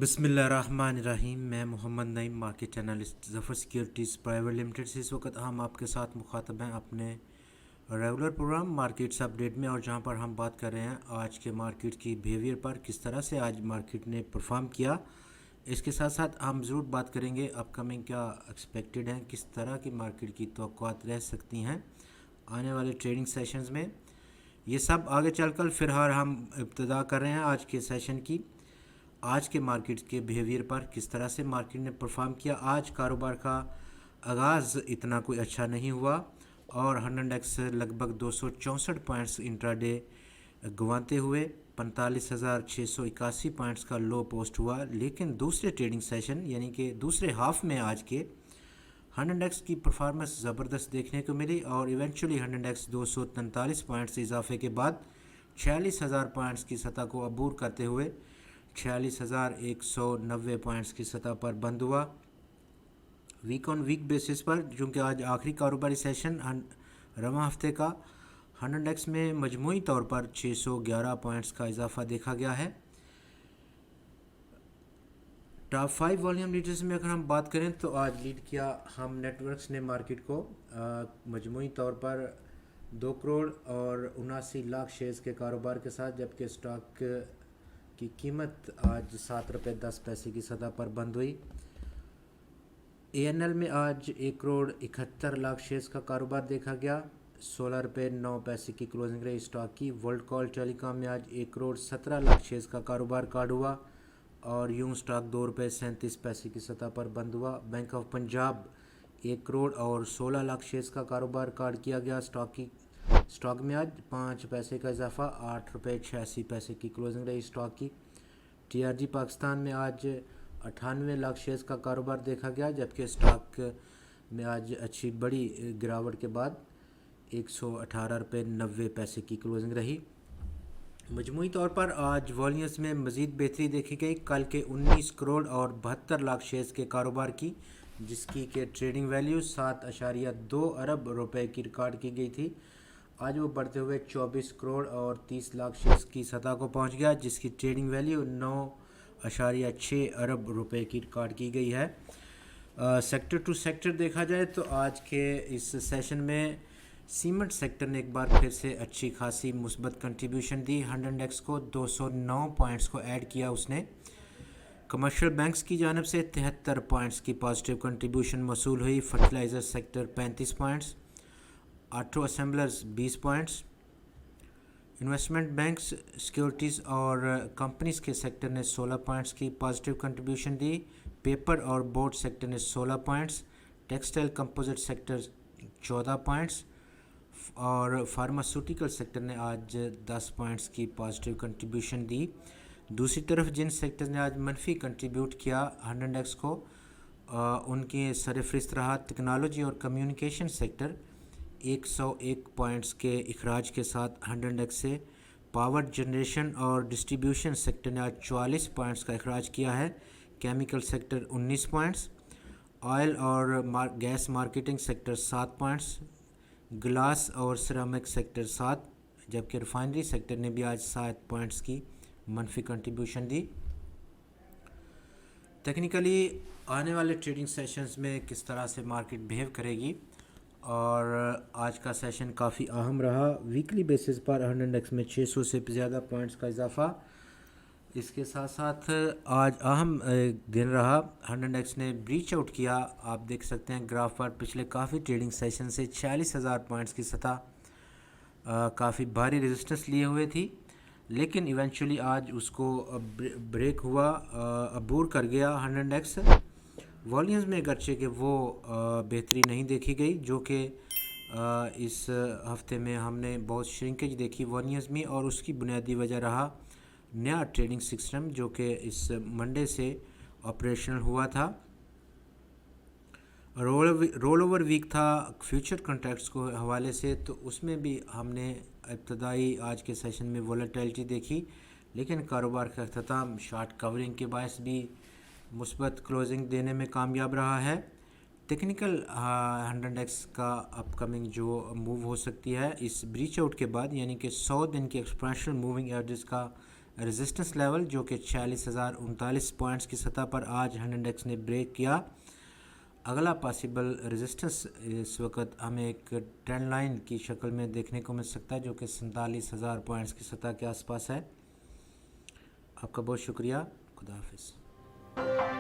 बिस्मिल्लाहिर्रहमानिर्रहीम। मैं Mohammad Naeem, market analyst Zafar securities private limited से इस वक्त हम आपके साथ मुखातब हैं अपने रेगुलर प्रोग्राम मार्केट्स अपडेट में, और जहां पर हम बात कर रहे हैं आज के मार्केट की बिहेवियर पर, किस तरह से आज मार्केट ने परफॉर्म किया। इसके साथ साथ हम ज़रूर बात करेंगे अपकमिंग क्या एक्सपेक्टेड हैं, किस तरह की मार्केट की तवक्कुआत रह सकती हैं आने वाले ट्रेडिंग सेशंस में। ये सब आगे चलकर फ़िलहाल हम इब्तिदा कर रहे हैं आज के सेशन की। आज के मार्केट के बिहेवियर पर किस तरह से मार्केट ने परफॉर्म किया। आज कारोबार का आगाज़ इतना कोई अच्छा नहीं हुआ और 100x लगभग 264 पॉइंट्स इंट्राडे गंवाते हुए 45,681 पॉइंट्स का लो पोस्ट हुआ। लेकिन दूसरे ट्रेडिंग सेशन यानी कि दूसरे हाफ में आज के 100x की परफॉर्मेंस ज़बरदस्त देखने को मिली और इवेंचुअली 100x 243 पॉइंट्स इजाफे के बाद 46,000 पॉइंट्स की सतह को अबूर करते हुए 46,190 पॉइंट्स की सतह पर बंद हुआ। वीक ऑन वीक बेसिस पर, चूँकि आज आखिरी कारोबारी सेशन रवां हफ्ते का, 100x में मजमूई तौर पर 611 पॉइंट्स का इजाफा देखा गया है। टॉप 5 वॉल्यूम लीडर्स में अगर हम बात करें तो आज लीड किया हम नेटवर्क्स ने मार्केट को मजमूई तौर पर 2 करोड़ और 79 लाख शेयर्स के कारोबार के साथ, जबकि स्टॉक की कीमत आज 7 रुपये 10 पैसे की सतह पर बंद हुई। ANL में आज 1 करोड़ 71 लाख शेयर्स का कारोबार देखा गया, 16 रुपये 9 पैसे की क्लोजिंग रही स्टॉक की। वर्ल्ड कॉल टेलीकॉम में आज 1 करोड़ 17 लाख शेयर्स का कारोबार कार्ड हुआ और यूं स्टॉक 2 रुपये 37 पैसे की सतह पर बंद हुआ। बैंक ऑफ पंजाब 1 करोड़ और 16 लाख शेयर्स का कारोबार कार्ड किया गया स्टॉक में आज 5 पैसे का इजाफा, 8 रुपये 86 पैसे की क्लोजिंग रही स्टॉक की। TRG पाकिस्तान में आज 98 लाख शेयर्स का कारोबार देखा गया, जबकि स्टॉक में आज अच्छी बड़ी गिरावट के बाद 118 रुपये 90 पैसे की क्लोजिंग रही। मजमूई तौर पर आज वॉल्यूम्स में मज़ीद बेहतरी देखी गई, कल के 19 करोड़ और 72 लाख शेयर्स के कारोबार की, जिसकी के ट्रेडिंग वैल्यू 7.2 अरब रुपए की रिकॉर्ड की गई थी। आज वो बढ़ते हुए 24 करोड़ और 30 लाख शेयर्स की सतह को पहुंच गया, जिसकी ट्रेडिंग वैल्यू 9.6 अरब रुपए की रिकॉर्ड की गई है। सेक्टर टू सेक्टर देखा जाए तो आज के इस सेशन में सीमेंट सेक्टर ने एक बार फिर से अच्छी खासी मुस्बत कंट्रीब्यूशन दी। 100x को 209 पॉइंट्स को ऐड किया उसने। कमर्शियल बैंक्स की जानब से 73 पॉइंट्स की पॉजिटिव कंट्रीब्यूशन मसूल हुई। Fertiliser sector 35 points, auto assemblers 20 points, investment banks, securities और कंपनीज़ के सेक्टर ने 16 पॉइंट्स की पॉजिटिव कंट्रीब्यूशन दी। पेपर और बोर्ड सेक्टर ने 16 points, textile composite sector 14 points और फार्मास्यूटिकल सेक्टर ने आज 10 पॉइंट्स की पॉजिटिव कंट्रीब्यूशन दी। दूसरी तरफ जिन सेक्टर ने आज मनफी कंट्रीब्यूट किया 100x को, उनके सरफहरिस्त रहा टेक्नोलॉजी और कम्युनिकेशन सेक्टर 101 पॉइंट्स के इखराज के साथ 100x से। पावर जनरेशन और डिस्ट्रीब्यूशन सेक्टर ने आज 44 पॉइंट्स का इखराज किया है। केमिकल सेक्टर 19 पॉइंट्स, ऑयल और gas marketing sector 7 points, glass और सिरामिक सेक्टर 7, जबकि रिफाइनरी सेक्टर ने भी आज 7 पॉइंट्स की मनफी कंट्रीब्यूशन दी। टेक्निकली आने वाले ट्रेडिंग सेशंस में किस तरह से मार्केट बिहेव करेगी, और आज का सेशन काफ़ी अहम रहा। वीकली बेसिस पर 100x में 600 से ज़्यादा पॉइंट्स का इजाफा। इसके साथ साथ आज अहम दिन रहा, 100x ने ब्रीच आउट किया। आप देख सकते हैं ग्राफ पर पिछले काफ़ी ट्रेडिंग सेशन से 46,000 पॉइंट्स की सतह काफ़ी भारी रेजिस्टेंस लिए हुए थी, लेकिन इवेंचुअली आज उसको ब्रेक हुआ, अबूर कर गया 100x। वॉल्यूम्स में अगरचे कि वो बेहतरी नहीं देखी गई, जो कि इस हफ्ते में हमने बहुत श्रिंकेज देखी वॉल्यूम्स में, और उसकी बुनियादी वजह रहा नया ट्रेडिंग सिस्टम जो कि इस मंडे से ऑपरेशनल हुआ था। रोल ओवर वीक था फ्यूचर कॉन्ट्रैक्ट्स को हवाले से, तो उसमें भी हमने इब्तदाई आज के सेशन में वोलेटिलिटी देखी, लेकिन कारोबार का अख्ताम शॉर्ट कवरिंग के बायस भी मुस्बत क्लोजिंग देने में कामयाब रहा है। टेक्निकल 100x का अपकमिंग जो मूव हो सकती है इस ब्रीच आउट के बाद, यानी कि 100 दिन के एक्सपेंशनल मूविंग एवरेज का रेजिस्टेंस लेवल जो कि 46,039 पॉइंट्स की सतह पर आज हंड इंडेक्स ने ब्रेक किया। अगला पॉसिबल रेजिस्टेंस इस वक्त हमें एक ट्रेंड लाइन की शक्ल में देखने को मिल सकता है जो कि 47,000 पॉइंट्स की सतह के आसपास है। आपका बहुत शुक्रिया। खुदा हाफिज़।